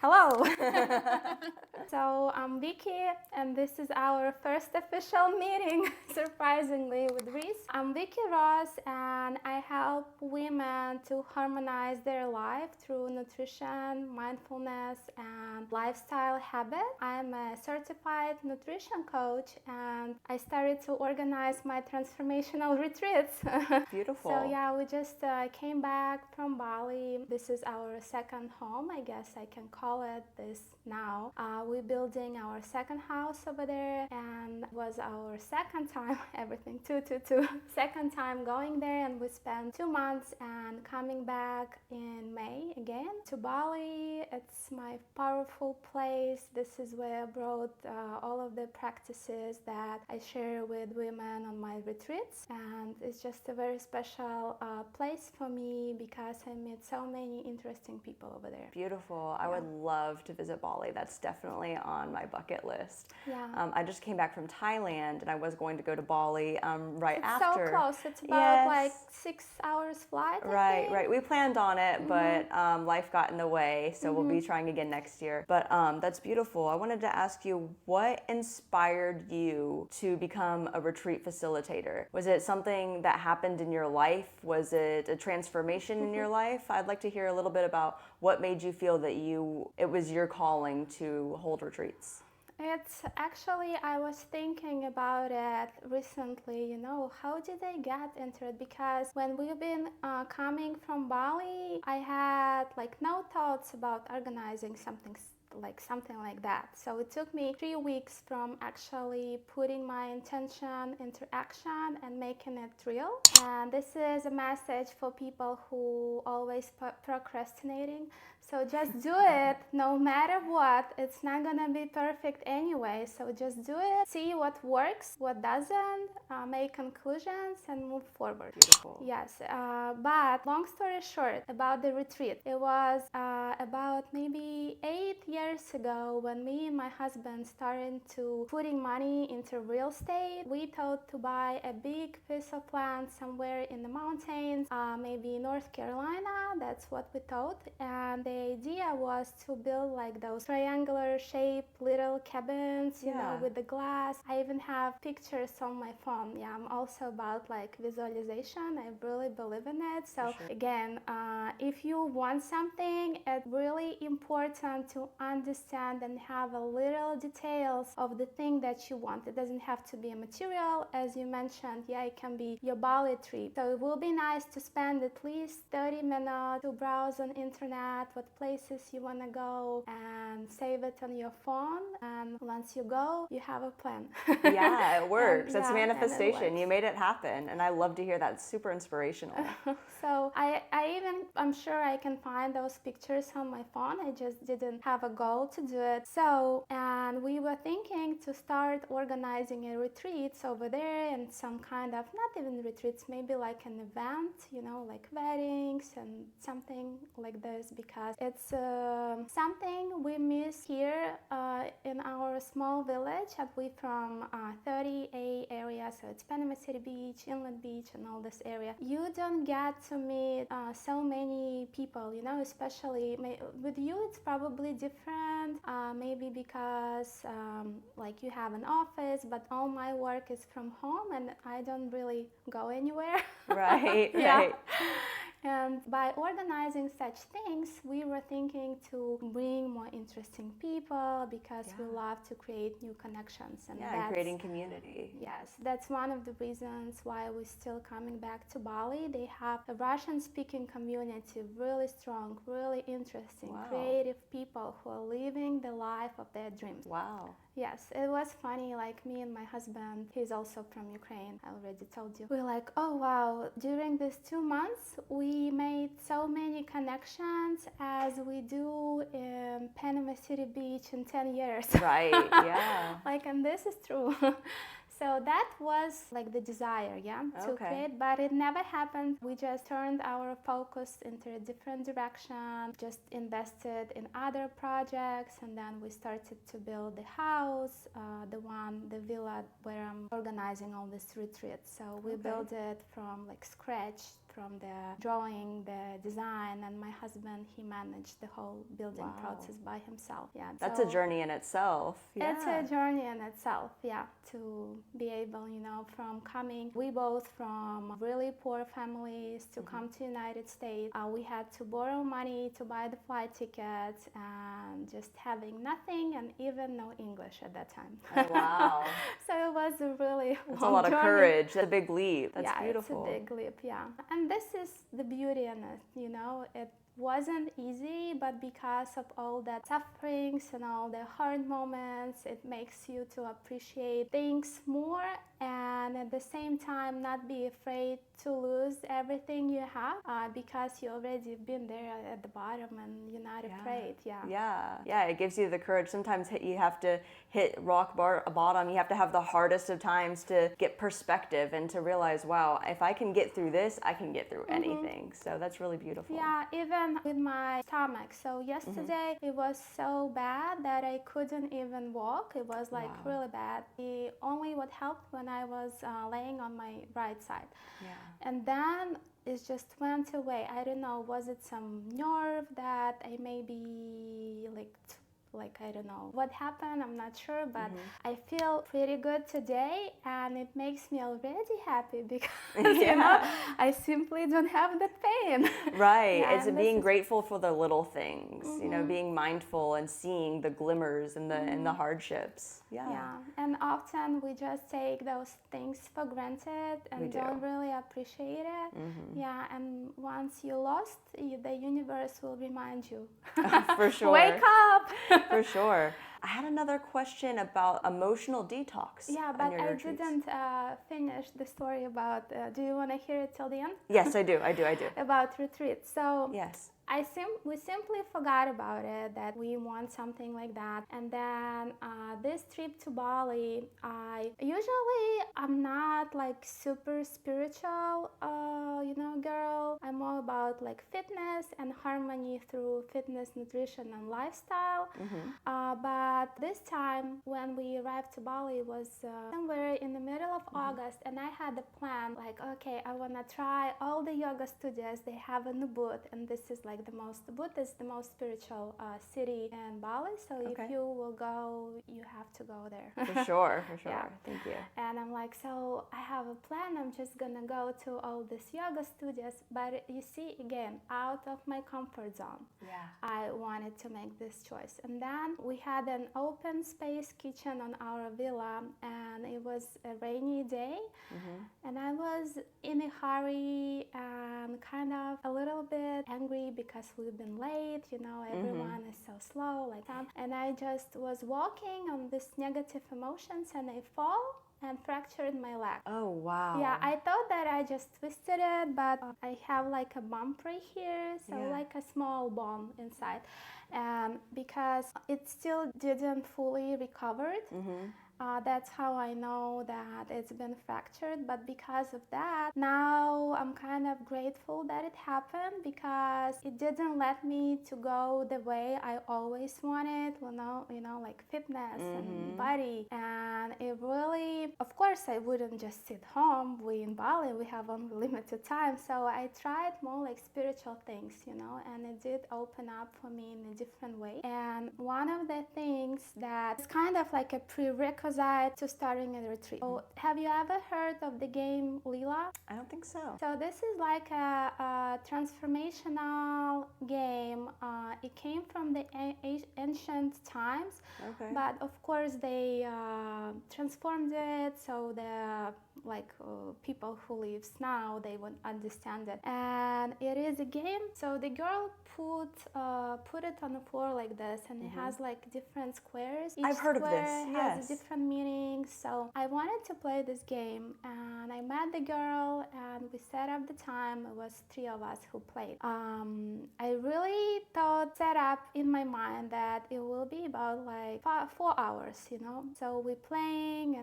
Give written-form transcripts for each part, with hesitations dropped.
Hello! So I'm Vicky, and this is our first official meeting, surprisingly, with Reese. I'm Vicky Ross, and I help women to harmonize their life through nutrition, mindfulness, and lifestyle habits. I'm a certified nutrition coach, and I started to organize my transformational retreats. Beautiful. So yeah, we just came back from Bali. This is our second home, I guess I can call it this now. We're building our second house over there, and it was our second time, everything, second time going there, and we spent 2 months and coming back in May again to Bali. It's my powerful place. This is where I brought all of the practices that I share with women on my retreats, and it's just a very special place for me because I meet so many interesting people over there. Beautiful. I would love to visit Bali. That's definitely on my bucket list. Yeah. I just came back from Thailand, and I was going to go to Bali right It's after. so close. It's about like 6 hours flight. Right. We planned on it, but life got in the way, so we'll be trying again next year. But that's beautiful. I wanted to ask you, what inspired you to become a retreat facilitator? Was it something that happened in your life? Was it a transformation in your life? I'd like to hear a little bit about what made you feel that it was your calling to hold retreats. It's actually, I was thinking about it recently, how did I get into it? Because when we've been coming from Bali, I had like no thoughts about organizing something like that. So it took me 3 weeks from actually putting my intention into action and making it real. And this is a message for people who always procrastinating. So just do it no matter what. It's not gonna be perfect anyway. So just do it, see what works, what doesn't, make conclusions and move forward. Beautiful. Yes, but long story short about the retreat, it was about maybe 8 years ago when me and my husband started to putting money into real estate. We thought to buy a big piece of land somewhere in the mountains, maybe North Carolina. That's what we thought. And the idea was to build like those triangular shaped little cabins, with the glass. I even have pictures on my phone. Yeah, I'm also about like visualization. I really believe in it. So again, if you want something, it's really important to understand and have a little details of the thing that you want. It doesn't have to be a material, as you mentioned. Yeah, it can be your Bali trip. So it will be nice to spend at least 30 minutes to browse on internet what places you want to go and save it on your phone. And once you go, you have a plan. Yeah, it works. It's manifestation. You made it happen. And I love to hear that. It's super inspirational. So I'm sure I can find those pictures on my phone. I just didn't have a goal to do it. So, and we were thinking to start organizing a retreats over there, and some kind of, not even retreats, maybe like an event, like weddings and something like this, because it's something we miss here in our small village. And we from 30A area, so it's Panama City Beach, Inland Beach, and all this area. You don't get to meet so many people, especially with you. It's probably different, maybe because like you have an office, but all my work is from home, and I don't really go anywhere. Right. And by organizing such things, we were thinking to bring more interesting people because we love to create new connections. And creating community. Yes, that's one of the reasons why we're still coming back to Bali. They have a Russian-speaking community, really strong, really interesting, creative people who are living the life of their dreams. Wow. Yes, it was funny, like me and my husband, he's also from Ukraine, I already told you. We're like, oh wow, during these 2 months, we made so many connections as we do in Panama City Beach in 10 years. Right, yeah. And this is true. So that was like the desire, to create, but it never happened. We just turned our focus into a different direction, just invested in other projects, and then we started to build the house, the villa where I'm organizing all these retreats. So we built it from like scratch from the drawing, the design, and my husband, he managed the whole building process by himself. Yeah, that's a journey in itself. Yeah. It's a journey in itself, yeah, to be able, you know, from coming, we both from really poor families to come to United States. We had to borrow money to buy the flight tickets and just having nothing and even no English at that time. Oh, wow. So it was a really That's long a lot of journey. courage. That's a big leap. That's beautiful. Yeah, it's a big leap, yeah. And this is the beauty in it, you know. It wasn't easy, but because of all that sufferings and all the hard moments, it makes you to appreciate things more, and at the same time not be afraid to lose everything you have, because you already been there at the bottom and you're not afraid. Yeah, it gives you the courage. Sometimes you have to hit bottom. You have to have the hardest of times to get perspective and to realize, wow, if I can get through this, I can get through anything. So that's really beautiful. Yeah, even with my stomach. So yesterday it was so bad that I couldn't even walk. It was like really bad. The only what helped when I was laying on my right side. Yeah. And then it just went away. I don't know, was it some nerve that I maybe like I don't know what happened, I'm not sure, but I feel pretty good today, and it makes me already happy because you know, I simply don't have that pain. Right. It's being grateful for the little things, you know, being mindful and seeing the glimmers and the hardships. Yeah. And often we just take those things for granted and don't really appreciate it. Yeah, and once you lost, the universe will remind you. For sure. Wake up. For sure. I had another question about emotional detox. Yeah, but I didn't finish the story about, do you want to hear it till the end? Yes, I do. About retreats. So yes. We simply forgot about it, that we want something like that. And then this trip to Bali, I'm not like super spiritual, you know, girl. I'm all about like fitness and harmony through fitness, nutrition, and lifestyle. But this time when we arrived to Bali was somewhere in the middle of August, and I had a plan like, okay, I want to try all the yoga studios they have in Ubud, and this is like Ubud is the most spiritual city in Bali, so if you will go, you have to go there. For sure. Yeah. Thank you. And I'm like, so I have a plan, I'm just gonna go to all these yoga studios, but you see, again, out of my comfort zone. Yeah. I wanted to make this choice. And then we had an open space kitchen on our villa, and it was a rainy day, and I was in a hurry and kind of a little bit angry because we've been late, you know, everyone is so slow, like that. And I just was walking on this negative emotions, and I fall and fractured my leg. Oh, wow. Yeah, I thought that I just twisted it, but I have like a bump right here, so like a small bone inside. And because it still didn't fully recovered, that's how I know that it's been fractured. But because of that, now I'm kind of grateful that it happened, because it didn't let me to go the way I always wanted, you know, like fitness and body. And it really, of course, I wouldn't just sit home. We in Bali, we have only limited time. So I tried more like spiritual things, you know, and it did open up for me in a different way. And one of the things that is kind of like a prerequisite to starting a retreat. So, have you ever heard of the game Lila? I don't think so. So this is like a transformational game. It came from the ancient times, but of course they transformed it so the people who lives now, they won't understand it. And it is a game. So the girl put it on the floor like this, and it has like different squares. Each I've heard of this. has a different meaning. So I wanted to play this game, and I met the girl, and we set up the time. It was 3 of us who played. I really set up in my mind that it will be about like 4 hours, you know. So we're playing.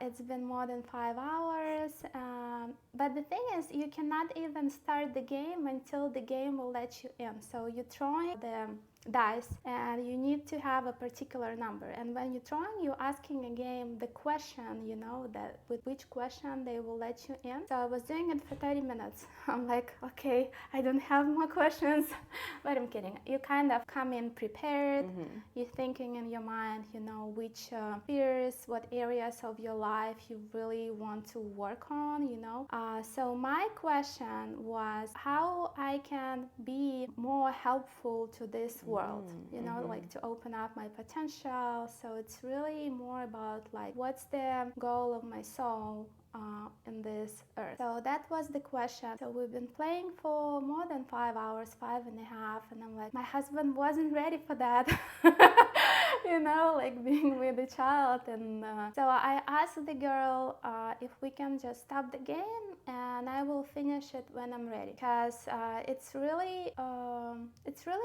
It's been more than 5 hours. But the thing is, you cannot even start the game until the game will let you in. So you're throwing the dice, and you need to have a particular number. And when you're throwing, you're asking a game the question, that with which question they will let you in. So I was doing it for 30 minutes. I'm like, okay, I don't have more questions. But I'm kidding. You kind of come in prepared. You're thinking in your mind, which fears, what areas of your life you really want to work on, So my question was how I can be more helpful to this world, like to open up my potential. So it's really more about like what's the goal of my soul in this earth. So that was the question. So we've been playing for more than 5 hours, 5.5, and I'm like, my husband wasn't ready for that. Like being with a child. And so I asked the girl if we can just stop the game and I will finish it when I'm ready, because it's really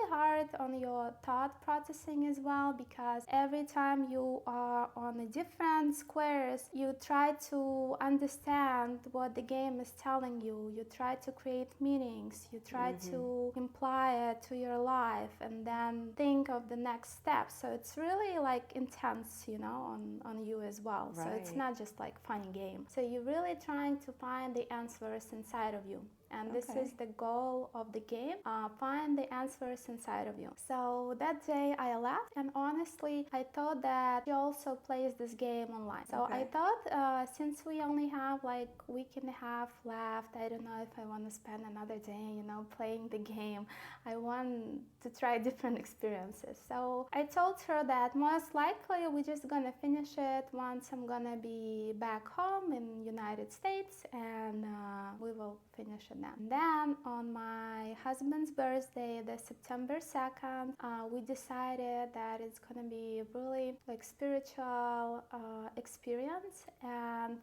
hard on your thought processing as well, because every time you are on a different squares, you try to understand what the game is telling you. You try to create meanings. You try to imply it to your life and then think of the next step. So it's really like intense, on you as well. Right. So it's not just like funny game. So you're really trying to find the answers inside of you. And this is the goal of the game, find the answers inside of you. So that day I left, and honestly, I thought that she also plays this game online. So I thought since we only have like a week and a half left, I don't know if I want to spend another day, playing the game. I want to try different experiences. So I told her that most likely we're just gonna finish it once I'm gonna be back home in United States, and we will finish it then. Then on my husband's birthday, the September 2nd, we decided that it's gonna be a really like spiritual experience, and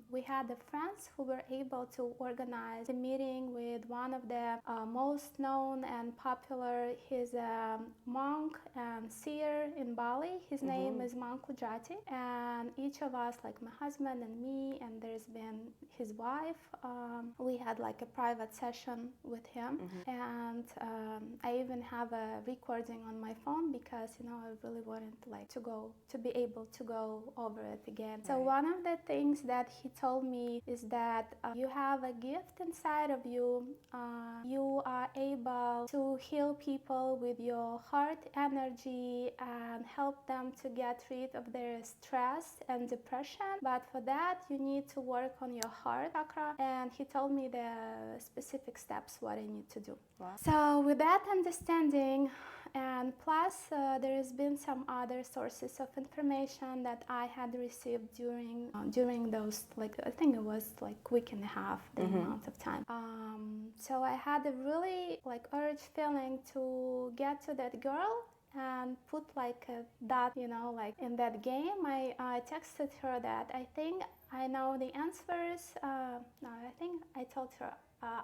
we had the friends who were able to organize a meeting with one of the most known and popular. He's a monk and seer in Bali. His name is Monk Ujati, and each of us, like my husband and me, and there's been his wife, we had like a private session with him, and I even have a recording on my phone because I really wanted to be able to go over it again. So one of the things that he told me is that you have a gift inside of you. You are able to heal people with your heart energy and help them to get rid of their stress and depression. But for that, you need to work on your heart chakra. And he told me the specific steps what I need to do. Wow. So with that understanding, and plus there has been some other sources of information that I had received during those, like I think it was like week and a half, the amount of time. So I had a really like urge feeling to get to that girl and put like a dot, like in that game. I texted her that I think I know the answers. No, I think I told her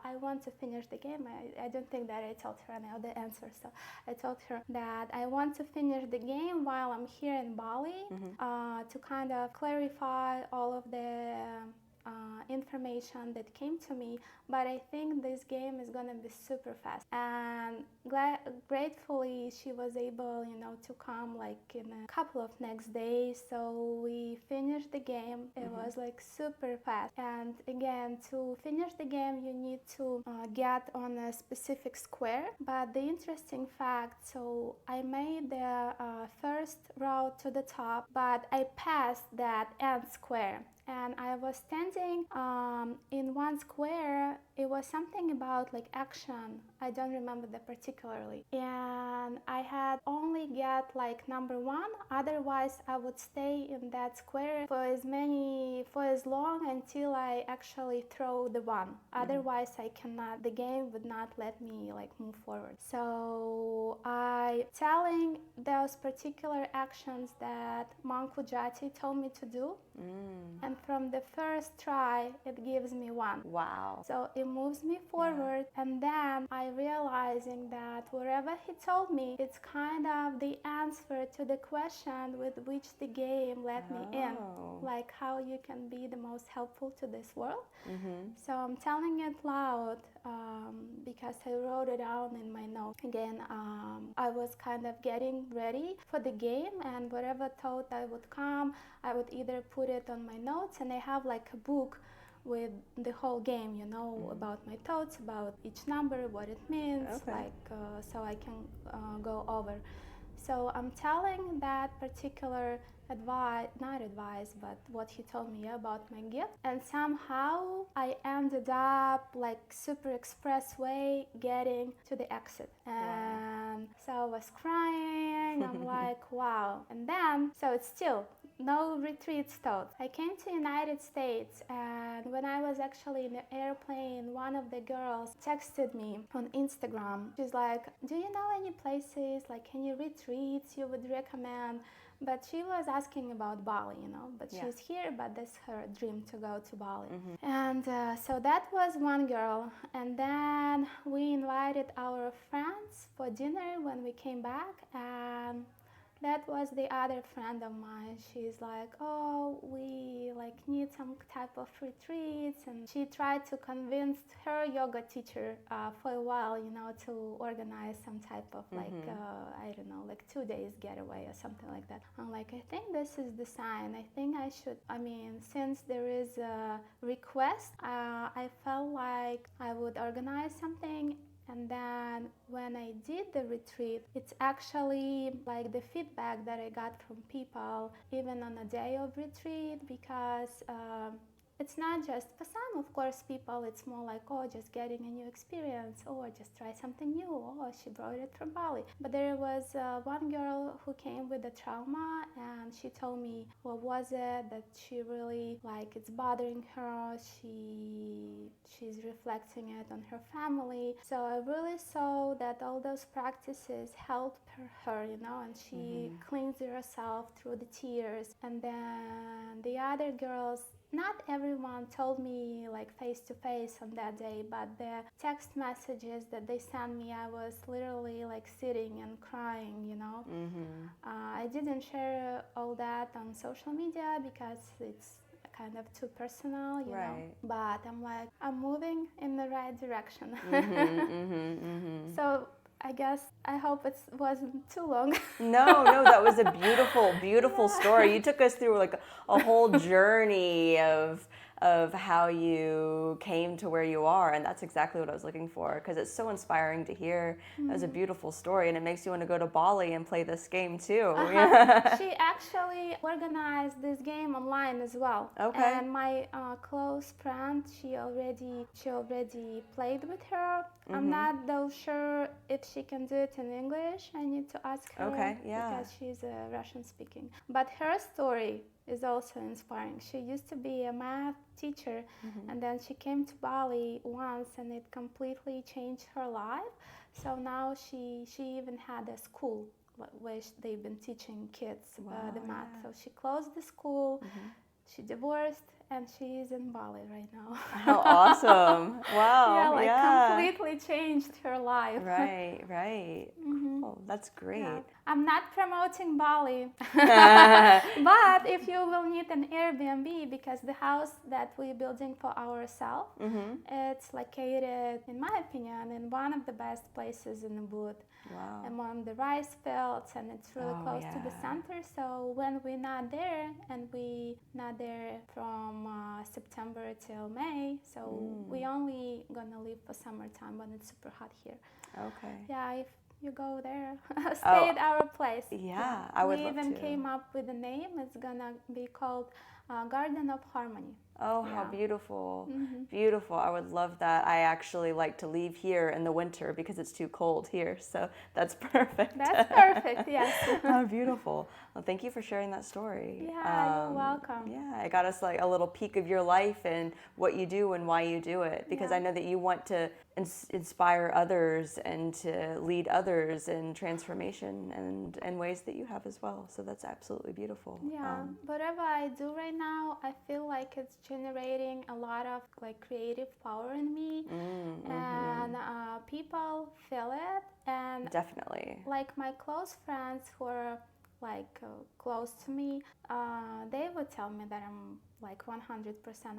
I want to finish the game. I don't think that I told her I know the answer. So I told her that I want to finish the game while I'm here in Bali, to kind of clarify all of the information that came to me. But I think this game is gonna be super fast, and gratefully she was able to come like in a couple of next days. So we finished the game. It was like super fast, and again, to finish the game you need to get on a specific square. But the interesting fact, so I made the first route to the top, but I passed that end square, and I was standing in one square. It was something about like action. I don't remember that particularly. And I had only get like number 1. Otherwise, I would stay in that square for as long until I actually throw the 1. Otherwise, I cannot. The game would not let me like move forward. So I telling those particular actions that Monk Ujati told me to do. And from the first try, it gives me 1. Wow. So it moves me forward, and then I realizing that wherever he told me, it's kind of the answer to the question with which the game let me in, like how you can be the most helpful to this world. So I'm telling it loud because I wrote it down in my notes. Again, I was kind of getting ready for the game, and whatever thought I would come, I would either put it on my notes, and I have like a book with the whole game, you know, about my thoughts, about each number, what it means, so I can go over. So I'm telling that particular not advice, but what he told me about my gift. And somehow I ended up like super express way getting to the exit. And so I was crying. I'm like, wow. And then, so it's still no retreat thought. I came to United States, and when I was actually in the airplane, one of the girls texted me on Instagram. She's like, do you know any places, like any retreats you would recommend? But she was asking about Bali, you know, but she's here, but that's her dream to go to Bali. And so that was one girl. And then we invited our friends for dinner when we came back, and that was the other friend of mine. She's like, oh, we like need some type of retreats, and she tried to convince her yoga teacher for a while, you know, to organize some type of like I don't know, like 2 days getaway or something like that. I'm like, I think this is the sign. I think I should. I mean, since there is a request, I felt like I would organize something. And then when I did the retreat, it's actually like the feedback that I got from people, even on a day of retreat, because it's not just, for some, of course, people, it's more like, oh, just getting a new experience, or just try something new, oh, she brought it from Bali. But there was one girl who came with a trauma, and she told me what was it that she really, like, it's bothering her, she's reflecting it on her family. So I really saw that all those practices helped her, you know, and she cleansed herself through the tears. And then the other girls, not everyone told me like face to face on that day, but the text messages that they sent me, I was literally like sitting and crying, you know. I didn't share all that on social media because it's kind of too personal, you know. But I'm like, I'm moving in the right direction. So I guess, I hope it wasn't too long. No, that was a beautiful, beautiful story. You took us through like a whole journey of how you came to where you are, and that's exactly what I was looking for, because it's so inspiring to hear. That was a beautiful story, and it makes you want to go to Bali and play this game too. She actually organized this game online as well. And my close friend, she already played with her. I'm not though sure if she can do it in English. I need to ask her because she's Russian speaking. But her story is also inspiring. She used to be a math teacher, and then she came to Bali once, and it completely changed her life. So now she even had a school where they've been teaching kids the math. So she closed the school, she divorced, and she's in Bali right now. How awesome. Wow. Completely changed her life. Right. Cool. That's great. I'm not promoting Bali, but if you will need an Airbnb, because the house that we're building for ourselves, it's located, in my opinion, in one of the best places in Ubud. Among the rice fields, and it's really close to the center. So when we're not there, and we not there from September till May, so we only gonna leave for summertime when it's super hot here. If you go there, stay at our place. I would love to. We even came up with a name. It's gonna be called Garden of Harmony. Oh, how beautiful. Beautiful. I would love that. I actually like to leave here in the winter because it's too cold here. So that's perfect. That's perfect, yes. How beautiful. Well, thank you for sharing that story. You're welcome. It got us like a little peek of your life and what you do and why you do it. Because I know that you want to inspire others and to lead others in transformation and in ways that you have as well. So that's absolutely beautiful. Whatever I do right now, I feel like it's generating a lot of like creative power in me, and people feel it. And definitely, like my close friends who are like close to me, they would tell me that I'm like 100%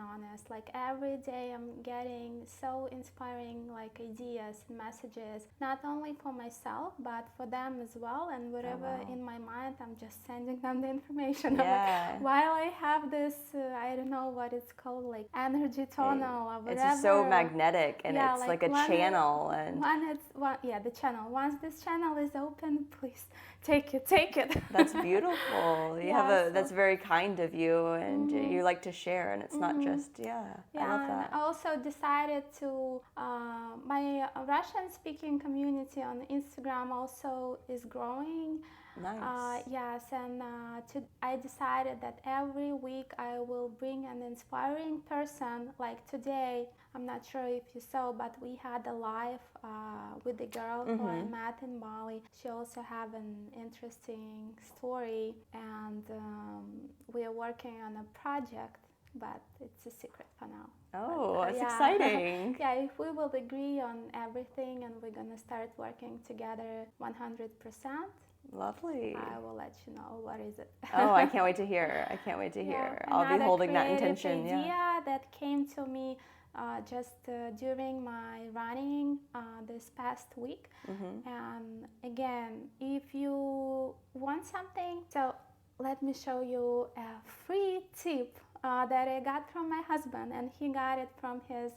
honest. Like every day I'm getting so inspiring like ideas and messages, not only for myself but for them as well. And whatever in my mind, I'm just sending them the information. Yeah. Like, while I have this, I don't know what it's called, like energy tunnel or whatever. It's just so magnetic, and yeah, it's like a channel. The channel. Once this channel is open, please take it. That's beautiful. That's very kind of you, and you like to share, and it's not just I love that. I also decided to my Russian speaking community on Instagram also is growing. Nice. Yes, and I decided that every week I will bring an inspiring person. Like today, I'm not sure if you saw, but we had a live with the girl who I met in Bali. She also have an interesting story, and we are working on a project, but it's a secret for now. Oh, that's exciting. Yeah, if we will agree on everything and we're gonna start working together 100%. Lovely. I will let you know what is it. Oh, I can't wait to hear. I can't wait to hear. I'll be holding that intention. Idea that came to me just during my running this past week. And again, if you want something, so let me show you a free tip that I got from my husband, and he got it from his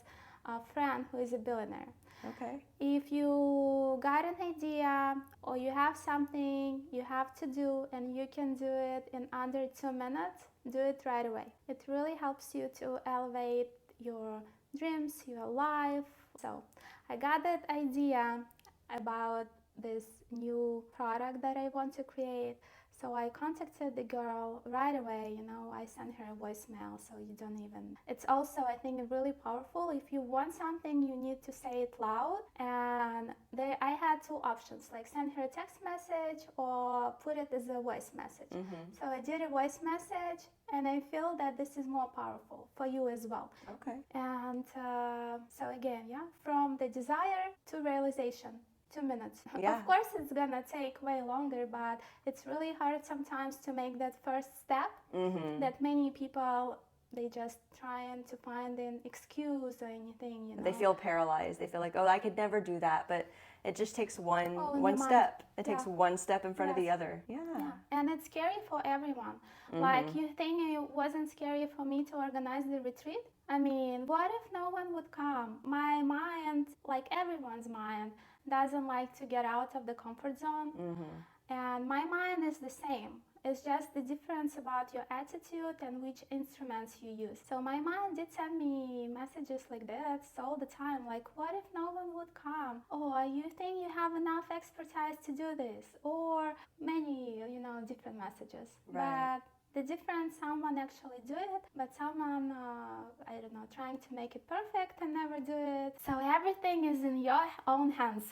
friend who is a billionaire. Okay. If you got an idea or you have something you have to do and you can do it in under 2 minutes, do it right away. It really helps you to elevate your dreams, your life. So I got that idea about this new product that I want to create. So I contacted the girl right away, I sent her a voicemail, so you don't even... It's also, I think, really powerful. If you want something, you need to say it loud. And I had two options, like send her a text message or put it as a voice message. So I did a voice message, and I feel that this is more powerful for you as well. Okay. And so again, from the desire to realization. 2 minutes. Yeah. Of course, it's gonna take way longer, but it's really hard sometimes to make that first step. That many people, they just trying to find an excuse or anything. They feel paralyzed. They feel like, oh, I could never do that, but it just takes one step. It takes one step in front of the other. Yeah. And it's scary for everyone. Like, you think it wasn't scary for me to organize the retreat? I mean, what if no one would come? My mind, like everyone's mind, doesn't like to get out of the comfort zone. And my mind is the same. It's just the difference about your attitude and which instruments you use. So my mind did send me messages like that all the time, like, what if no one would come? Or you think you have enough expertise to do this? Or many, different messages. Right. But the difference, someone actually do it, but someone, trying to make it perfect and never do it. So everything is in your own hands.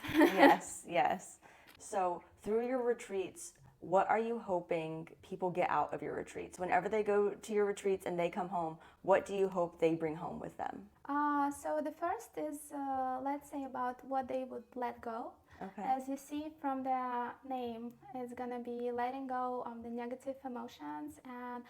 Yes. So through your retreats, what are you hoping people get out of your retreats? Whenever they go to your retreats and they come home, what do you hope they bring home with them? So the first is, let's say, about what they would let go. Okay. As you see from the name, it's gonna be letting go of the negative emotions. And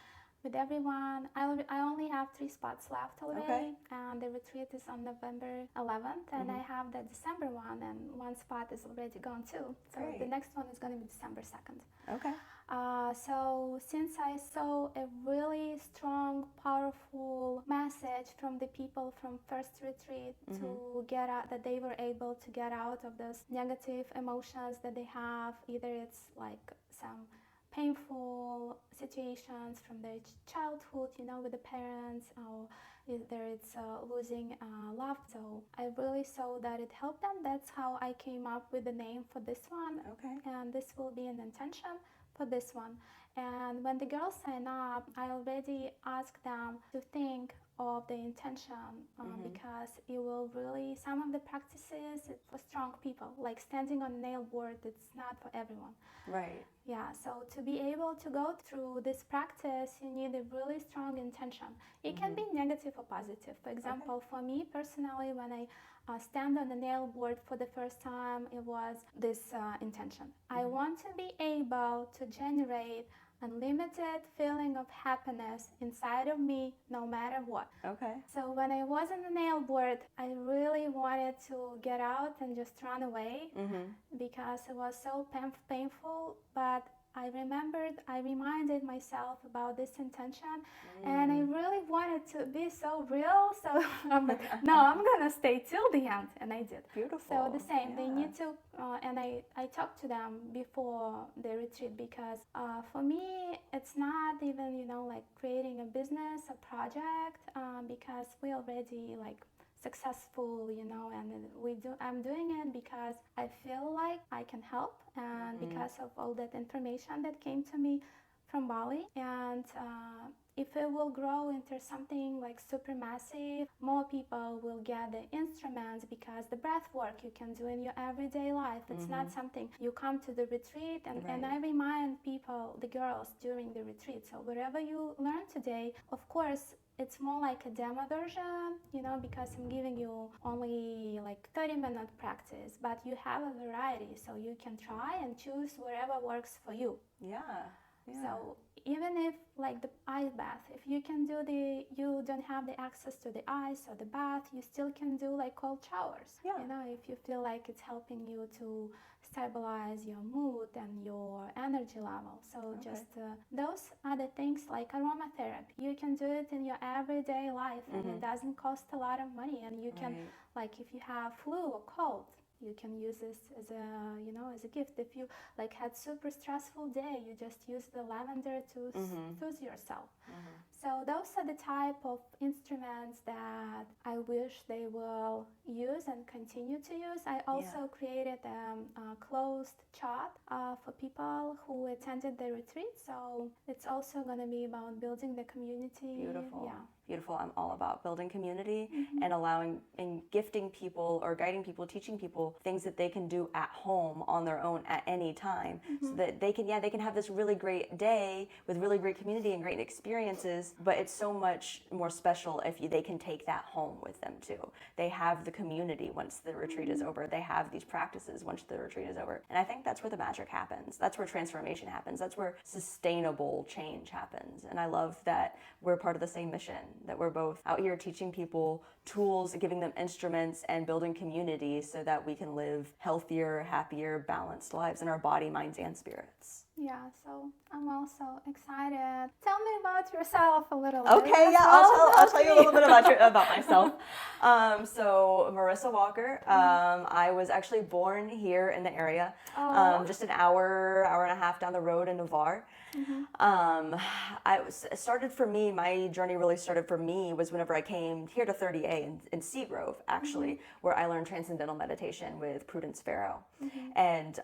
with everyone, I only have 3 spots left already. Okay. And the retreat is on November 11th, and I have the December one, and 1 spot is already gone too. So Great. the next one is gonna be December 2nd. Okay. So since I saw a really strong, powerful message from the people from first retreat to get out, that they were able to get out of those negative emotions that they have, either it's like some painful situations from their childhood, with the parents, or either it's losing love. So I really saw that it helped them. That's how I came up with the name for this one. Okay. And this will be an intention for this one. And when the girls sign up, I already asked them to think of the intention because it will really, some of the practices, it's for strong people, like standing on a nail board, it's not for everyone. Right. Yeah, so to be able to go through this practice, you need a really strong intention. It can be negative or positive. For example, for me personally, when I stand on the nail board for the first time, it was this intention. I want to be able to generate unlimited feeling of happiness inside of me no matter what. Okay. So when I was on the nail board, I really wanted to get out and just run away because it was so painful, but I reminded myself about this intention, and I really wanted to be so real. So I'm like, no, I'm gonna stay till the end, and I did. Beautiful. So the same, Yeah. they need to, and I talked to them before the retreat because for me, it's not even, like creating a business, a project, because we already like successful, and I'm doing it because I feel like I can help, and because of all that information that came to me from Bali, and if it will grow into something like super massive, more people will get the instruments, because the breath work you can do in your everyday life, it's not something you come to the retreat, and I remind people, the girls, during the retreat, so whatever you learn today, of course, it's more like a demo version, because I'm giving you only like 30-minute practice, but you have a variety, so you can try and choose whatever works for you. Yeah. So even if like the ice bath, if you don't have the access to the ice or the bath, you still can do like cold showers. If you feel like it's helping you to stabilize your mood and your energy level. So just those are the things like aromatherapy. You can do it in your everyday life, and it doesn't cost a lot of money. And you can, like, if you have flu or cold, you can use this as a gift. If you like had super stressful day, you just use the lavender to soothe yourself. So those are the type of instruments that I wish they will use and continue to use. I also created a closed chat for people who attended the retreat. So it's also going to be about building the community. Beautiful. Yeah. Beautiful. I'm all about building community and allowing and gifting people or guiding people, teaching people things that they can do at home on their own at any time, so that they can have this really great day with really great community and great experiences. But it's so much more special if they can take that home with them too. They have the community once the retreat is over. They have these practices once the retreat is over. And I think that's where the magic happens. That's where transformation happens. That's where sustainable change happens. And I love that we're part of the same mission, that we're both out here teaching people tools, giving them instruments, and building communities so that we can live healthier, happier, balanced lives in our body, minds, and spirits. Yeah, so I'm also excited. Tell me about yourself a little bit. Okay, yeah, I'll tell you a little bit about myself. So Marissa Walker, I was actually born here in the area, just an hour and a half down the road in Navarre. My journey really started for me was whenever I came here to 30A in Seagrove, actually, where I learned transcendental meditation with Prudence Farrow. And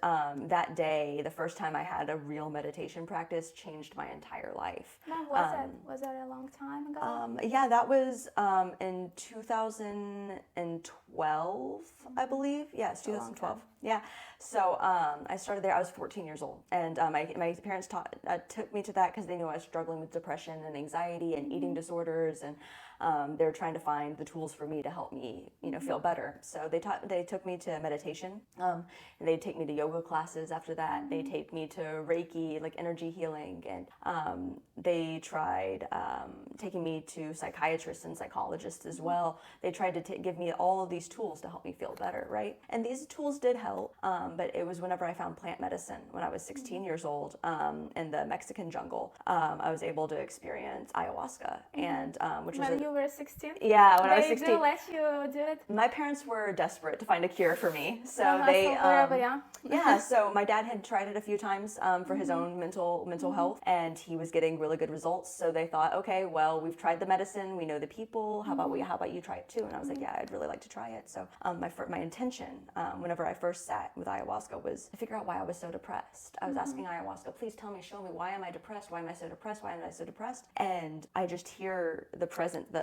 that day, the first time I had a real meditation practice, changed my entire life. When was it? Was that a long time ago? Yeah, that was in 2012, I believe. Yes, 2012. Yeah. So I started there. I was 14 years old, and my parents took me to that because they knew I was struggling with depression and anxiety and eating disorders, and they were trying to find the tools for me to help me, feel better. So they took me to meditation, and they'd take me to yoga classes after that. They take me to Reiki, like energy healing, and they tried taking me to psychiatrists and psychologists as well. They tried to give me all of these tools to help me feel better, right? And these tools did help, but it was whenever I found plant medicine when I was 16 years old in the Mexican jungle. I was able to experience ayahuasca, and which was you were 16? Yeah, when I was 16. They let you do it? My parents were desperate to find a cure for me, so so my dad had tried it a few times for his own mental health, and he was getting really good results. So they thought, okay, well, we've tried the medicine, we know the people. How about you try it too? And I was like, yeah, I'd really like to try it. So my intention, whenever I first sat with ayahuasca, was to figure out why I was so depressed. I was asking ayahuasca, please tell me, show me, why am I depressed? Why am I so depressed? Why am I so depressed? And I just hear the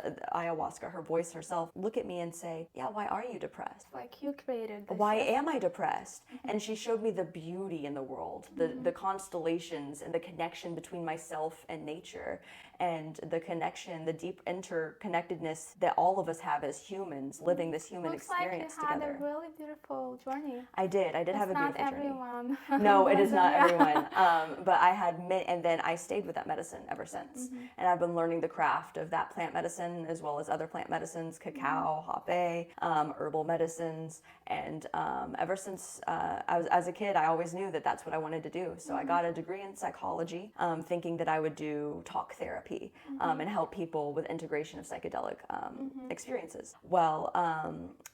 the ayahuasca, her voice herself, look at me and say, yeah, why are you depressed? Like you created this. Why am I depressed? And she showed me the beauty in the world, the constellations and the connection between myself and nature, and the connection, the deep interconnectedness that all of us have as humans living this human experience like you together. had a really beautiful journey. I did have a beautiful Not everyone. journey. No, it is not everyone. But I had, and then I stayed with that medicine ever since. And I've been learning the craft of that plant medicine as well as other plant medicines, cacao, hape, herbal medicines. And ever since I was as a kid, I always knew that that's what I wanted to do. So I got a degree in psychology, thinking that I would do talk therapy and help people with integration of psychedelic experiences. Well,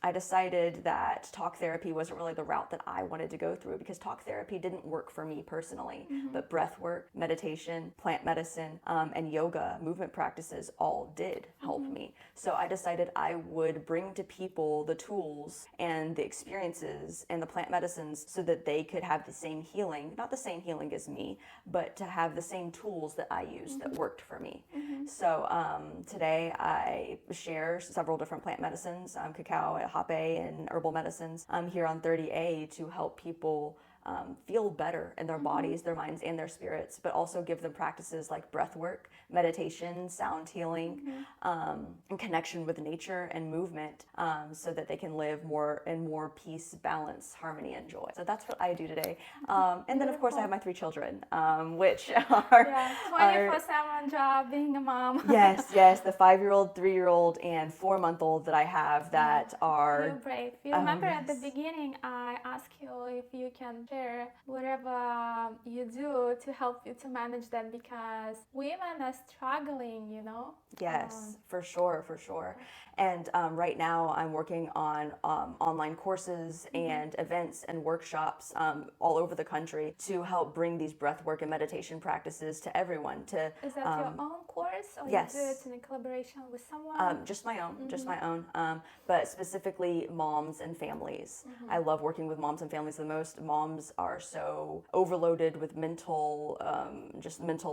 I decided that talk therapy wasn't really the route that I wanted to go through, because talk therapy didn't work for me personally, but breath work, meditation, plant medicine, and yoga, movement practices all did help me. So I decided I would bring to people the tools and the experiences and the plant medicines so that they could have the same healing, not the same healing as me, but to have the same tools that I used that worked for me. So today I share several different plant medicines, cacao, hape, and herbal medicines here on 30A to help people feel better in their bodies, their minds, and their spirits, but also give them practices like breath work, meditation, sound healing, and connection with nature and movement, so that they can live more in more peace, balance, harmony, and joy. So that's what I do today. And then, of course, I have my 3 children, which are... Yeah, 24/7 job, being a mom. Yes, the 5-year-old, 3-year-old, and 4-month-old that I have that are... You're brave. You remember at the beginning, I asked you if you can share whatever you do to help you to manage them, because women are struggling, you know? Yes, for sure. And right now I'm working on online courses and events and workshops all over the country to help bring these breathwork and meditation practices to everyone. Is that your own course, or yes. you do it in collaboration with someone? Just my own, but specifically moms and families. I love working with moms and families the most. Moms are so overloaded with mental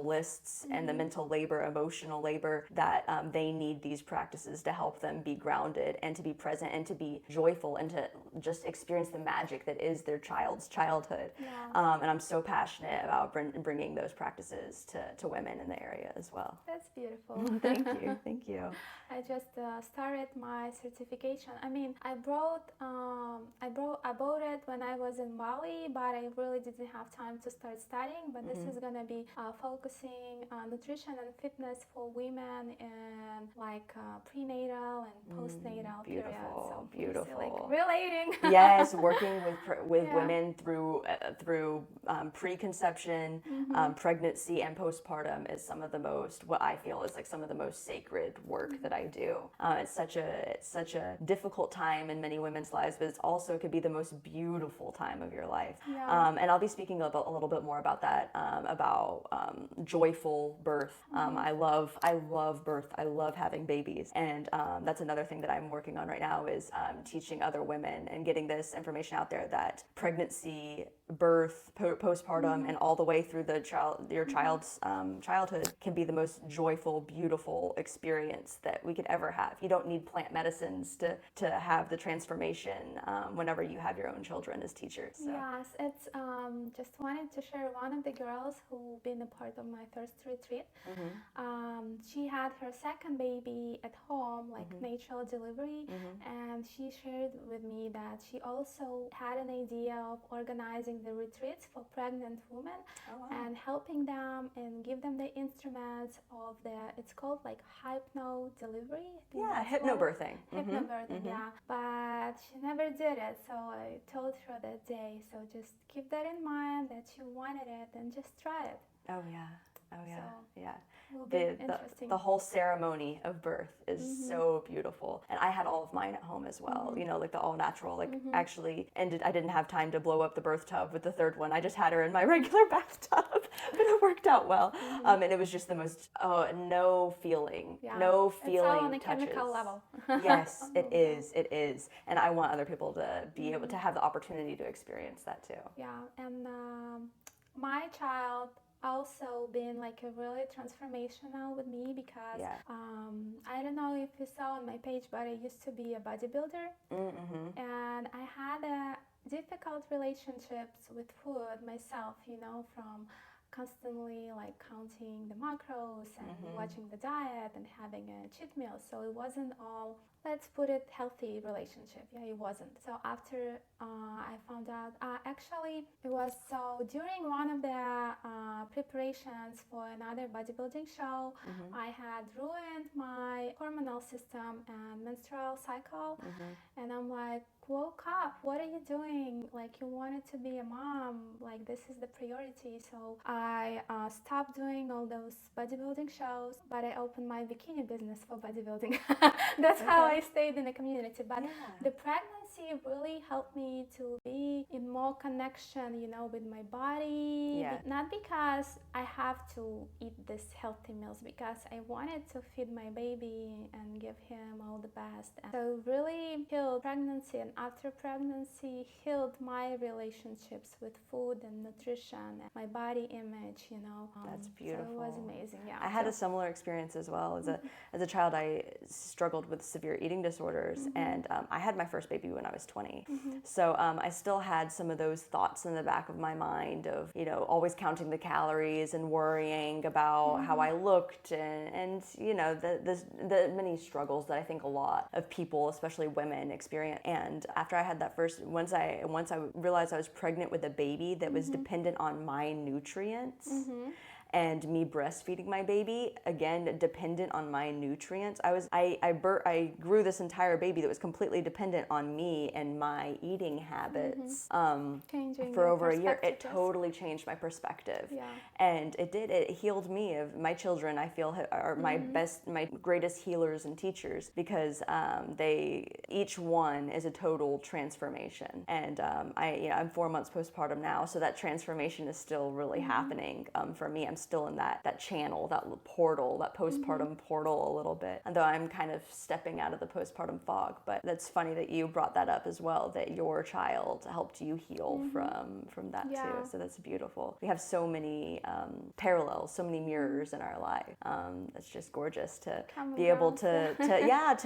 lists and the mental labor, emotional labor, that they need these practices to help them be grounded and to be present and to be joyful and to just experience the magic that is their child's childhood. Yeah. And I'm so passionate about bringing those practices to women in the area as well. That's beautiful. Thank you. I just started my certification. I mean, I bought it when I was in Bali, but I really didn't have time to start studying. But this is gonna be focusing on nutrition and fitness for women in like prenatal and postnatal period. So Beautiful. Like relating. Yes, working with women through preconception, pregnancy, and postpartum is some of the most, what I feel is like some of the most sacred work that I do. It's such a difficult time in many women's lives, but it could be the most beautiful time of your life. Yeah. And I'll be speaking a little bit more about that, about joyful birth. I love birth. I love having babies, and that's another thing that I'm working on right now is teaching other women and getting this information out there that pregnancy, birth, postpartum, and all the way through your child's childhood can be the most joyful, beautiful experience that we could ever have. You don't need plant medicines to have the transformation whenever you have your own children as teachers. So. Yes, it's just wanted to share one of the girls who been a part of my first retreat. She had her second baby at home, like natural delivery, and she shared with me that she also had an idea of organizing the retreats for pregnant women and helping them and give them the instruments of it's called like hypno delivery. Yeah, hypnobirthing. Hypnobirthing, yeah. But she never did it, so I told her that day, so just keep that in mind that you wanted it and just try it. Oh yeah. So, Yeah. Will be interesting. The whole ceremony of birth is so beautiful, and I had all of mine at home as well. You know, like the all natural. Like actually ended. I didn't have time to blow up the birth tub with the third one. I just had her in my regular bathtub, but it worked out well. And it was just the most no feeling, no feeling. It's all on a touches. chemical level. Yes, it is. It is, and I want other people to be able to have the opportunity to experience that too. Yeah, and my child also been like a really transformational with me because Yeah. I don't know if you saw on my page, but I used to be a bodybuilder, and I had a difficult relationships with food myself, from constantly like counting the macros and watching the diet and having a cheat meal. So it wasn't all, let's put it, healthy relationship. Yeah, it wasn't. So after I found out, actually it was so during one of the preparations for another bodybuilding show, I had ruined my hormonal system and menstrual cycle, and I'm like, woke up, what are you doing? Like, you wanted to be a mom, like this is the priority. So I stopped doing all those bodybuilding shows, but I opened my bikini business for bodybuilding. That's how I stayed in the community. But the pregnancy really helped me to be in more connection, with my body. Not because I have to eat these healthy meals, because I wanted to feed my baby and give him all the best. And so really healed pregnancy, and after pregnancy healed my relationships with food and nutrition and my body image. That's beautiful. So it was amazing. I had a similar experience as well. As a child, I struggled with severe eating disorders, and I had my first baby when I was 20. So I still had some of those thoughts in the back of my mind of, always counting the calories and worrying about how I looked, and the many struggles that I think a lot of people, especially women, experience. And after I had that first, once I realized I was pregnant with a baby that was dependent on my nutrients, and me breastfeeding my baby, again, dependent on my nutrients. I grew this entire baby that was completely dependent on me and my eating habits. For over a year. It totally changed my perspective. And it healed me. Of my children, I feel, are my greatest healers and teachers, because each one is a total transformation. And I'm 4 months postpartum now, so that transformation is still really happening for me. I'm still in that channel, that portal, that postpartum portal a little bit, and though I'm kind of stepping out of the postpartum fog. But that's funny that you brought that up as well, that your child helped you heal from that too. So that's beautiful. We have so many parallels, so many mirrors in our life. It's just gorgeous to be able to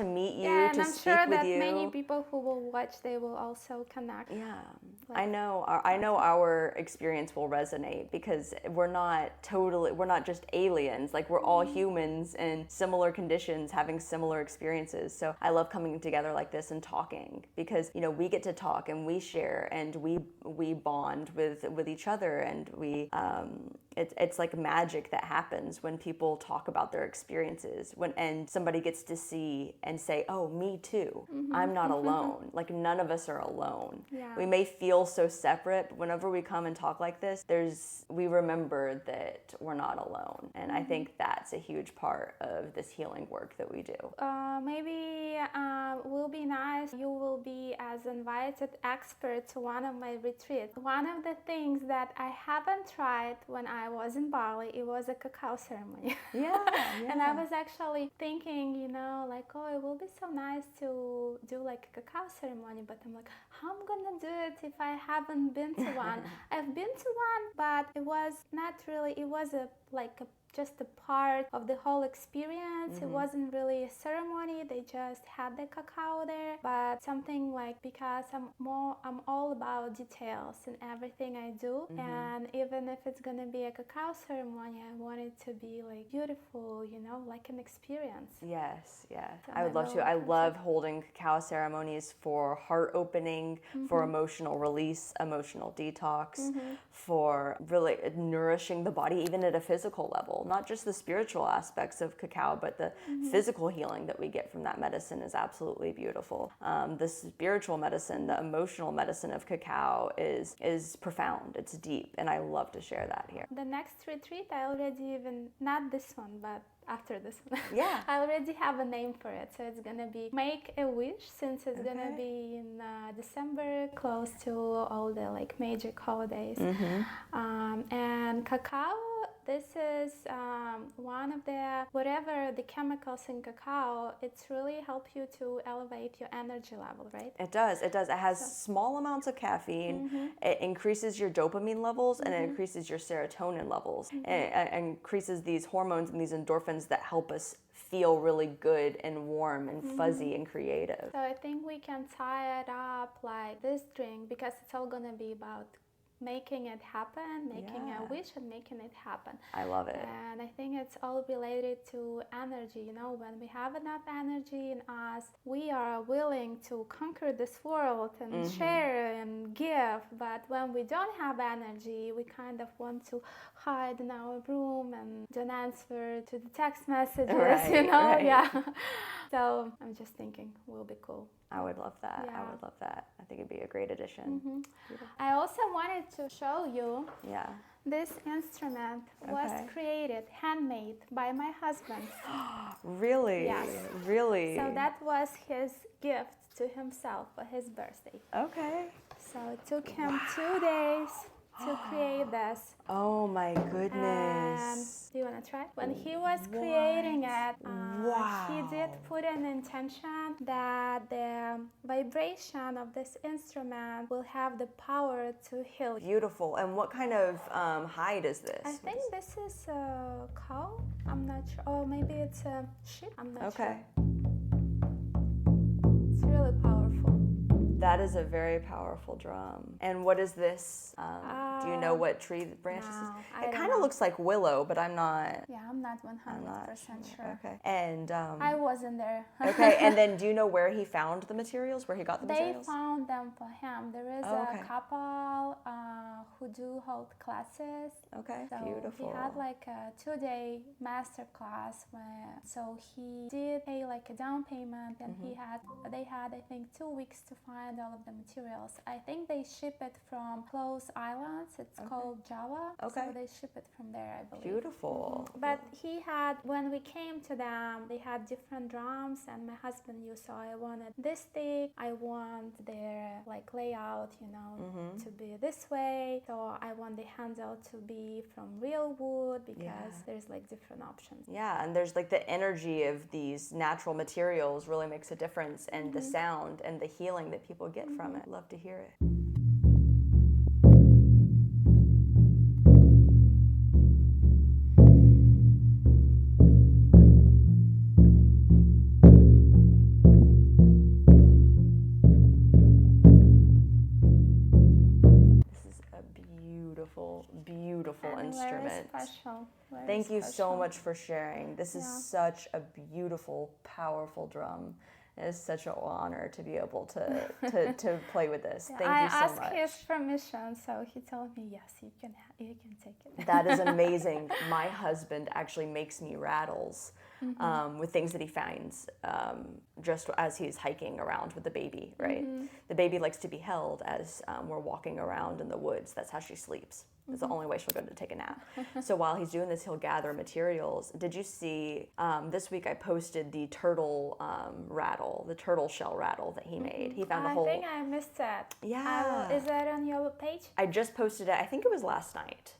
meet you, and to I'm speak sure with that you. Many people who will watch, they will also connect. I know our experience will resonate, because we're not just aliens. Like, we're all humans in similar conditions, having similar experiences. So I love coming together like this and talking, because we get to talk and we share and we bond with each other, and it's like magic that happens when people talk about their experiences, and somebody gets to see and say, oh, me too. I'm not alone. Like, none of us are alone. We may feel so separate, but whenever we come and talk like this, we remember that we're not alone. And I think that's a huge part of this healing work that we do. Maybe will be nice. You will be as invited expert to one of my retreats. One of the things that I haven't tried when I was in Bali, it was a cacao ceremony. And I was actually thinking, like, oh, it will be so nice to do like a cacao ceremony, but I'm like, how am I gonna do it if I haven't been to one? I've been to one, but it was not really, it was just a part of the whole experience. It wasn't really a ceremony. They just had the cacao there, but something like, because I'm all about details in everything I do, and even if it's gonna be a cacao ceremony, I want it to be like beautiful, like an experience. Yes. I would love to. I love holding cacao ceremonies for heart opening, for emotional release, emotional detox, for really nourishing the body, even at a physical level. Not just the spiritual aspects of cacao, but the physical healing that we get from that medicine is absolutely beautiful. The spiritual medicine, the emotional medicine of cacao is profound. It's deep, and I love to share that here. The next retreat, I already not this one, but after this one, yeah, I already have a name for it. So it's gonna be Make a Wish, since it's gonna be in December, close to all the like major holidays. And cacao this is one of the, whatever the chemicals in cacao, it's really help you to elevate your energy level, right? It does. It does. It has small amounts of caffeine. It increases your dopamine levels and it increases your serotonin levels. And it increases these hormones and these endorphins that help us feel really good and warm and fuzzy and creative. So I think we can tie it up like this drink, because it's all gonna be about making it happen, making a wish and making it happen. I love it. And I think it's all related to energy. You know, when we have enough energy in us, we are willing to conquer this world and share and give. But when we don't have energy, we kind of want to hide in our room and don't answer to the text messages, you know? Right. Yeah. So I'm just thinking, will be cool. I would love that. Yeah. I would love that. I think it'd be a great addition. I also wanted to show you Yeah. this instrument was created, handmade by my husband. Really? Yes. Really? So that was his gift to himself for his birthday. Okay. So it took him 2 days to create this. Oh my And goodness. do you want to try? When he was creating it, he did put an intention that the vibration of this instrument will have the power to heal you. Beautiful. And what kind of hide is this? I think this is a cow. I'm not sure. Oh, maybe it's a sheep. I'm not sure. Okay. It's really powerful. That is a very powerful drum. And what is this? Do you know what tree branch this is? No, I It don't kind of know. looks like willow, but I'm not. Yeah, I'm not 100% sure. Okay. And I wasn't there. okay. And then do you know where he found the materials? Where he got the They materials? found them for him. There is Okay. a couple who do hold classes. Okay. So Beautiful. he had like a 2-day master class so he did pay like a down payment, and they had I think 2 weeks to find all of the materials. I think they ship it from close islands. It's called Java. Okay. So they ship it from there, I believe. Beautiful. But he had, when we came to them, they had different drums, and my husband used, so I wanted this stick, I want their like layout, you know, to be this way. So I want the handle to be from real wood, because there's like different options. Yeah, and there's like the energy of these natural materials really makes a difference, and the sound and the healing that people get from it. Love to hear it. This is a beautiful, beautiful And instrument. Very special. Very Thank you so special. much for sharing. This is such a beautiful, powerful drum. It is such an honor to be able to play with this. Thank you so much. I asked his permission, so he told me, yes, you can take it. That is amazing. My husband actually makes me rattles with things that he finds just as he's hiking around with the baby, right? The baby likes to be held as we're walking around in the woods. That's how she sleeps. It's the only way she'll go to take a nap. So while he's doing this, he'll gather materials. Did you see, this week I posted the turtle rattle, the turtle shell rattle that he made. He found a whole... I think I missed that. Yeah. Is that on your page? I just posted it, I think it was last night.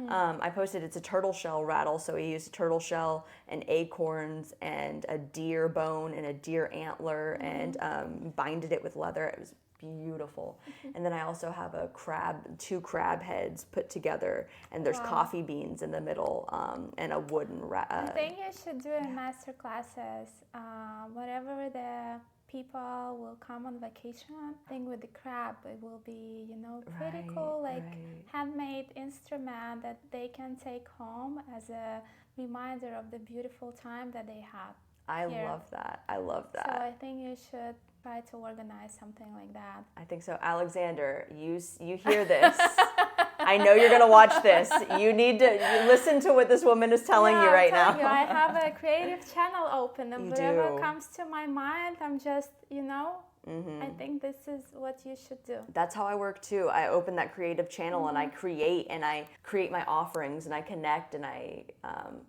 I posted it's a turtle shell rattle, so he used a turtle shell and acorns and a deer bone and a deer antler and binded it with leather. It was beautiful. And then I also have two crab heads put together, and there's coffee beans in the middle, and a wooden I think you should do in master classes, whatever the people will come on vacation. I think with the crab, it will be, you know, pretty cool, like handmade instrument that they can take home as a reminder of the beautiful time that they have. I love that. I love that. So I think you should try to organize something like that. I think so. Alexander, you hear this. I know you're going to watch this. You need to listen to what this woman is telling you right now. I have a creative channel open, and You whatever do. comes to my mind, I'm just, you know, I think this is what you should do. That's how I work too. I open that creative channel and I create my offerings and I connect and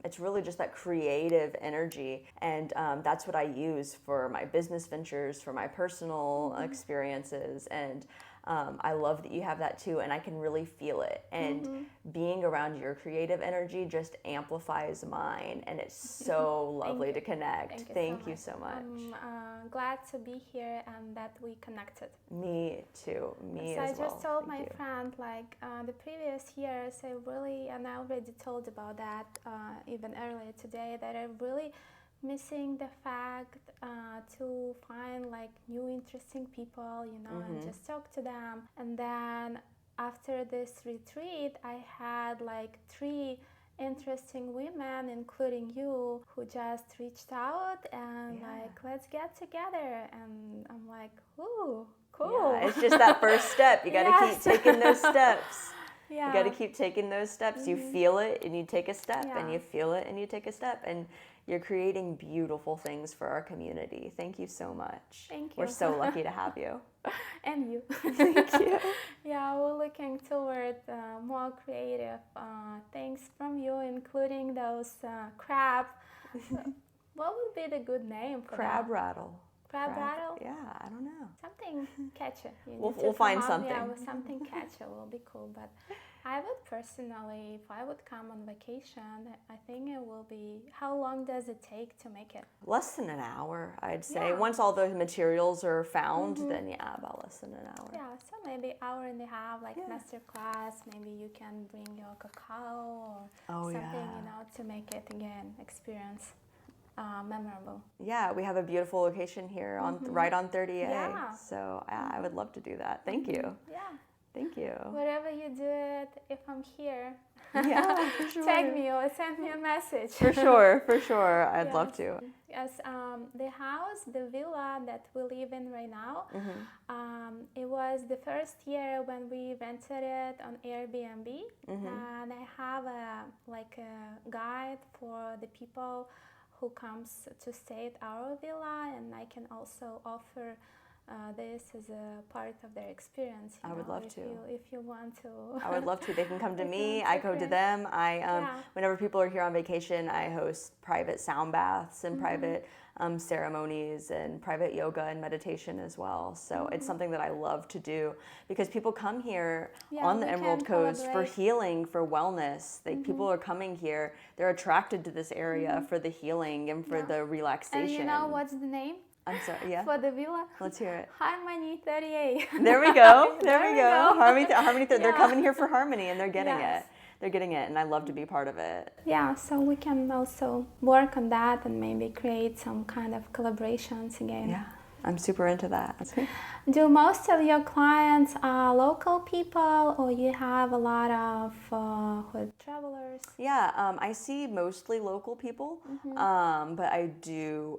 it's really just that creative energy, and that's what I use for my business ventures, for my personal experiences, and I love that you have that too, and I can really feel it. And being around your creative energy just amplifies mine, and it's so lovely to connect. Thank you so much. I'm glad to be here and that we connected. Me too. Me so as well. I just told my friend, like the previous years, and I already told about that even earlier today, that I really missing the fact to find like new interesting people, and just talk to them. And then after this retreat, I had like 3 interesting women, including you, who just reached out and like, let's get together. And I'm like, ooh, cool. Yeah, it's just that first step. You got to keep taking those steps. Yeah. You got to keep taking those steps. You feel it and you take a step, and you feel it and you take a step, and you're creating beautiful things for our community. Thank you so much. Thank you. We're so lucky to have you. And you. Thank you. Yeah, we're looking toward more creative things from you, including those crab. What would be the good name for Crab that? rattle. Crab rattle? Yeah, I don't know. Something catchy. We'll find something. Yeah, with something catchy will be cool. But I would personally, if I would come on vacation, I think it will be, how long does it take to make it? Less than an hour, I'd say. Yeah. Once all those materials are found, then yeah, about less than an hour. Yeah, so maybe hour and a half, like master class. Maybe you can bring your cacao or something, to make it again experience memorable. Yeah, we have a beautiful location here right on 30A. Yeah. So I would love to do that. Thank you. Yeah. Thank you. Wherever you do it, if I'm here, yeah, for sure. tag me or send me a message. For sure. I'd love to. Yes, the house, the villa that we live in right now, it was the first year when we rented it on Airbnb, and I have a guide for the people who comes to stay at our villa, and I can also offer this as a part of their experience. I would love to. If you want to. I would love to. They can come to me. I go to them. Whenever people are here on vacation, I host private sound baths and private ceremonies and private yoga and meditation as well. So it's something that I love to do because people come here on the Emerald Coast for healing, for wellness. People are coming here. They're attracted to this area for the healing and for the relaxation. And you know what's the name? I'm sorry, yeah. For the villa? Let's hear it. Harmony 38. There we go. There we go. Harmony. They're coming here for harmony, and they're getting it. They're getting it, and I love to be part of it. Yeah, so we can also work on that and maybe create some kind of collaborations again. Yeah, I'm super into that. Do most of your clients are local people, or you have a lot of travelers? Yeah, I see mostly local people, but I do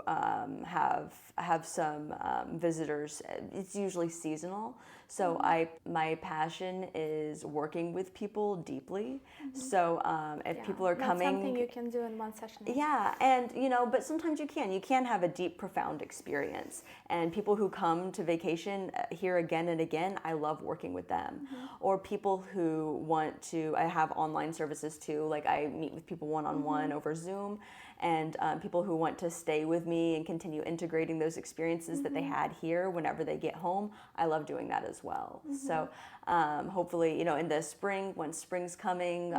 have some visitors. It's usually seasonal. So my passion is working with people deeply. So if people are coming, that's something you can do in one session. Yeah, and but sometimes you can have a deep, profound experience. And people who come to vacation here again and again, I love working with them. Or people who want to, I have online services too. Like I meet with people one-on-one over Zoom. And people who want to stay with me and continue integrating those experiences that they had here whenever they get home, I love doing that as well. So hopefully, in the spring, when spring's coming,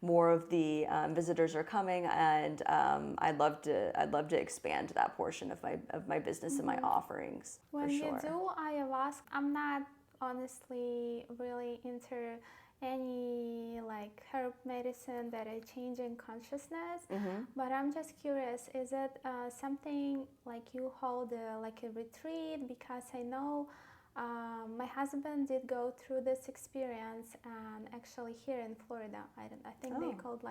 more of the visitors are coming, and I'd love to expand that portion of my business and my offerings. When for sure. you do ayahuasca, I'm not honestly really into any herb medicine that are changing consciousness, but I'm just curious, is it something like you hold a retreat? Because I know my husband did go through this experience, and actually here in Florida, I think they called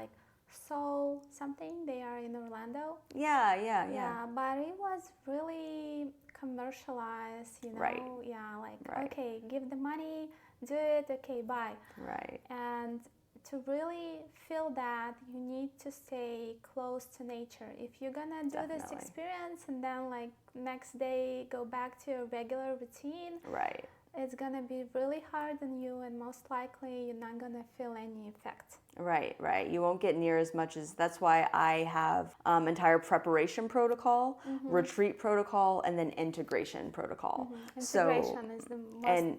Soul something. They are in Orlando. Yeah. But it was really commercialized, Right. Yeah, Right. Okay, give the money, do it, okay, bye. Right. And to really feel that, you need to stay close to nature. If you're gonna do this experience and then next day go back to your regular routine, right, it's gonna be really hard on you, and most likely you're not gonna feel any effect. Right, right. You won't get near as much as that's why I have entire preparation protocol, retreat protocol, and then integration protocol. So, Integration is the most and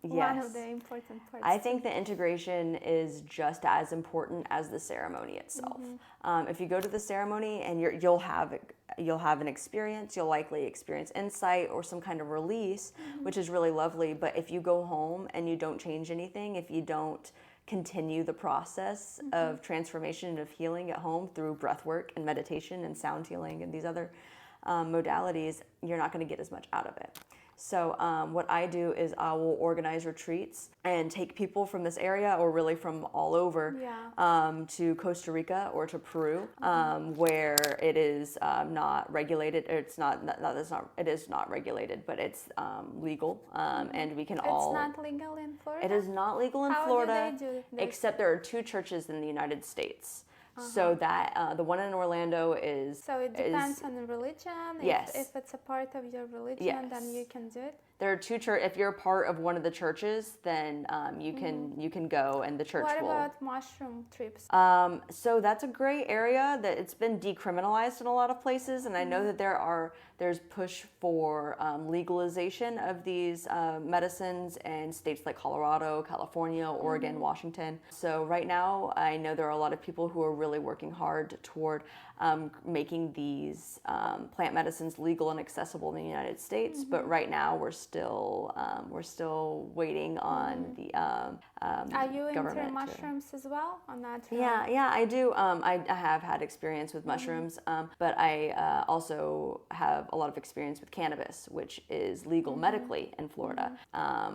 one of yes, the important parts I too. think the integration is just as important as the ceremony itself. If you go to the ceremony and you'll have an experience, you'll likely experience insight or some kind of release, which is really lovely. But if you go home and you don't change anything, if you don't continue the process of transformation and of healing at home through breath work and meditation and sound healing and these other modalities, you're not going to get as much out of it. So what I do is I will organize retreats and take people from this area or really from all over to Costa Rica or to Peru, where it is not regulated. It is not regulated, but it's legal, and we can all. It's not legal in Florida? It is not legal in How Florida, do they do this? except there are 2 churches in the United States. So that the one in Orlando is. So it depends on the religion. Yes. If it's a part of your religion, Yes. then you can do it. There are 2 church. If you're part of one of the churches, then you can go, and the church What will. about mushroom trips? So that's a gray area that it's been decriminalized in a lot of places, and I know that there's push for legalization of these medicines in states like Colorado, California, Oregon, Washington. So right now, I know there are a lot of people who are really working hard toward making these plant medicines legal and accessible in the United States. But right now, we're still waiting on the Are you government into to- mushrooms as well, or not? Yeah, I do. I have had experience with mushrooms, but I also have a lot of experience with cannabis, which is legal medically in Florida,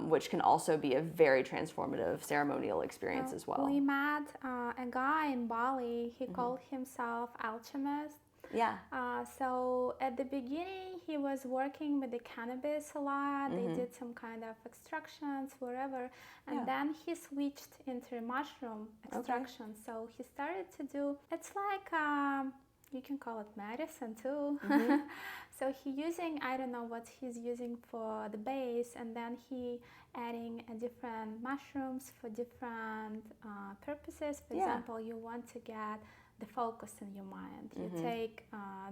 which can also be a very transformative ceremonial experience as well. We met a guy in Bali. He called himself alchemist. Yeah. So at the beginning, he was working with the cannabis a lot. They did some kind of extractions, whatever. And then he switched into mushroom extraction. So he started to do, it's like, you can call it medicine too. So he using, I don't know what he's using for the base. And then he adding different mushrooms for different purposes. For example, you want to get the focus in your mind. You take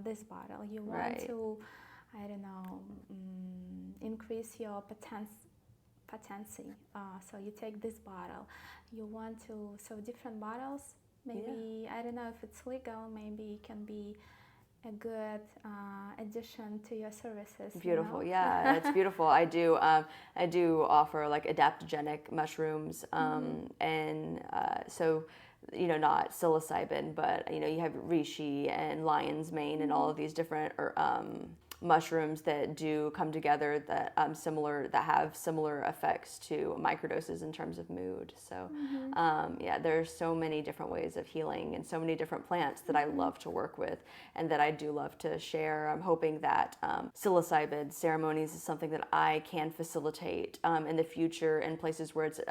this bottle. You want to, I don't know, increase your potency. So you take this bottle. You want to, so different bottles. Maybe, I don't know if it's legal, maybe it can be a good addition to your services. Beautiful, you know? yeah, it's beautiful. I do offer like adaptogenic mushrooms, and so not psilocybin, but you have reishi and lion's mane and all of these different mushrooms that do come together that have similar effects to microdoses in terms of mood. So there's so many different ways of healing and so many different plants that I love to work with and that I do love to share. I'm hoping that psilocybin ceremonies is something that I can facilitate in the future in places where it's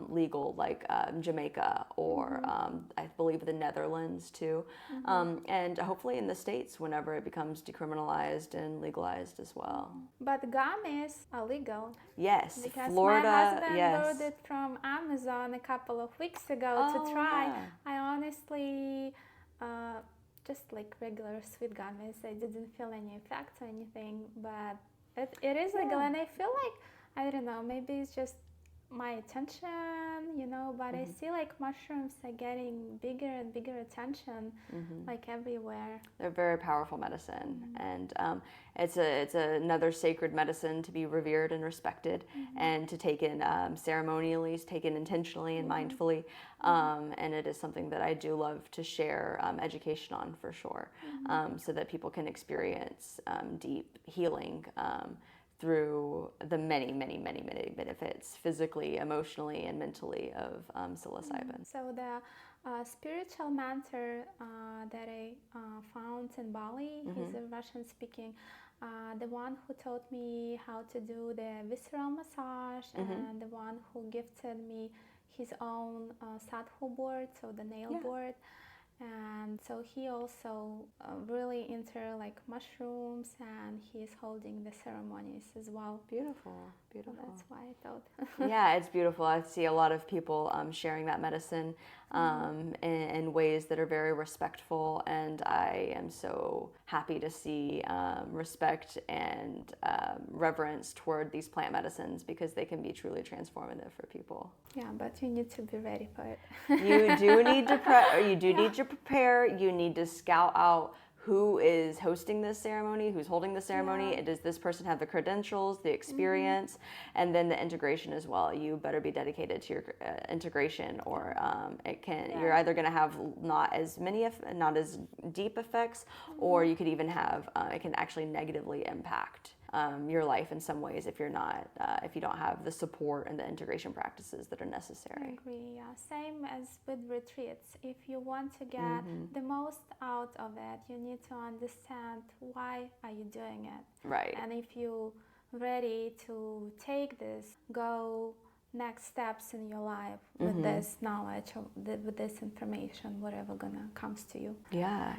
legal, like Jamaica or I believe the Netherlands too, and hopefully in the States whenever it becomes decriminalized and legalized as well. But gummies are legal. Yes, Because Florida. my husband Yes. bought it from Amazon a couple of weeks ago to try. Yeah. I honestly, just like regular sweet gummies, I didn't feel any effects or anything. But it is legal, and I feel like, I don't know, maybe it's just my attention, but I see like mushrooms are getting bigger and bigger attention, like everywhere. They're very powerful medicine, and it's another sacred medicine to be revered and respected, and to take in ceremonially, taken intentionally and mindfully, and it is something that I do love to share education on for sure, so that people can experience deep healing through the many, many, many, many benefits physically, emotionally, and mentally of psilocybin. So the spiritual mentor that I found in Bali, he's a Russian speaking, the one who taught me how to do the visceral massage, and the one who gifted me his own sadhu board, so the nail board. And so he also really into like mushrooms, and he's holding the ceremonies as well. Beautiful, beautiful. That's why I thought. Yeah, it's beautiful. I see a lot of people sharing that medicine in ways that are very respectful, and I am so happy to see respect and reverence toward these plant medicines, because they can be truly transformative for people. Yeah, but you need to be ready for it. You do need to need to prepare. You need to scout out who is hosting this ceremony, who's holding the ceremony. Yeah. Does this person have the credentials, the experience, and then the integration as well? You better be dedicated to your integration, or you're either going to have not as deep effects, or you could even have it can actually negatively impact your life in some ways if you don't have the support and the integration practices that are necessary. I agree, yeah. Same as with retreats. If you want to get the most out of it, you need to understand why are you doing it. Right. And if you're ready to take this, go next steps in your life with this knowledge, with this information, whatever gonna comes to you. Yeah.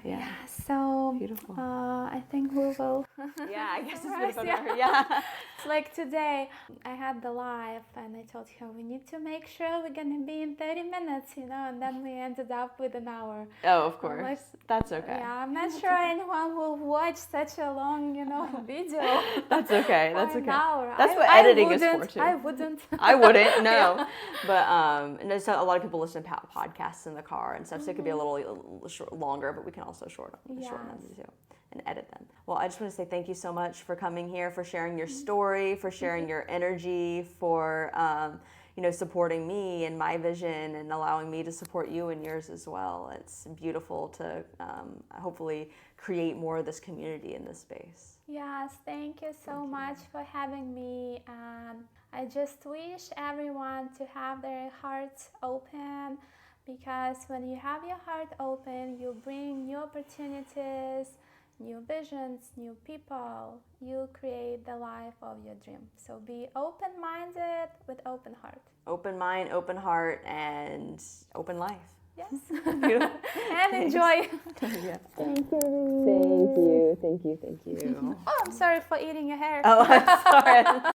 So beautiful. I think we will. Yeah, I guess it's beautiful. Yeah. Like today, I had the live, and I told her we need to make sure we're gonna be in 30 minutes, and then we ended up with an hour. Oh, of course. That's okay. Yeah, I'm not sure anyone will watch such a long, video. That's okay. That's for okay. An hour. That's what editing is for too. I wouldn't. I wouldn't. No. But and so a lot of people listen to podcasts in the car and stuff, so it could be a little longer, but we can also shorten them too and edit them. Well, I just want to say thank you so much for coming here, for sharing your story, for sharing your energy, for supporting me and my vision, and allowing me to support you and yours as well. It's beautiful to hopefully create more of this community in this space. Yes, thank you so much for having me. And I just wish everyone to have their hearts open, because when you have your heart open, you bring new opportunities, new visions, new people. You create the life of your dream. So be open-minded with open heart. Open mind, open heart, and open life. Yes. And enjoy. Yeah. Thank you. Thank you. Oh, I'm sorry for eating your hair. Oh, I'm sorry.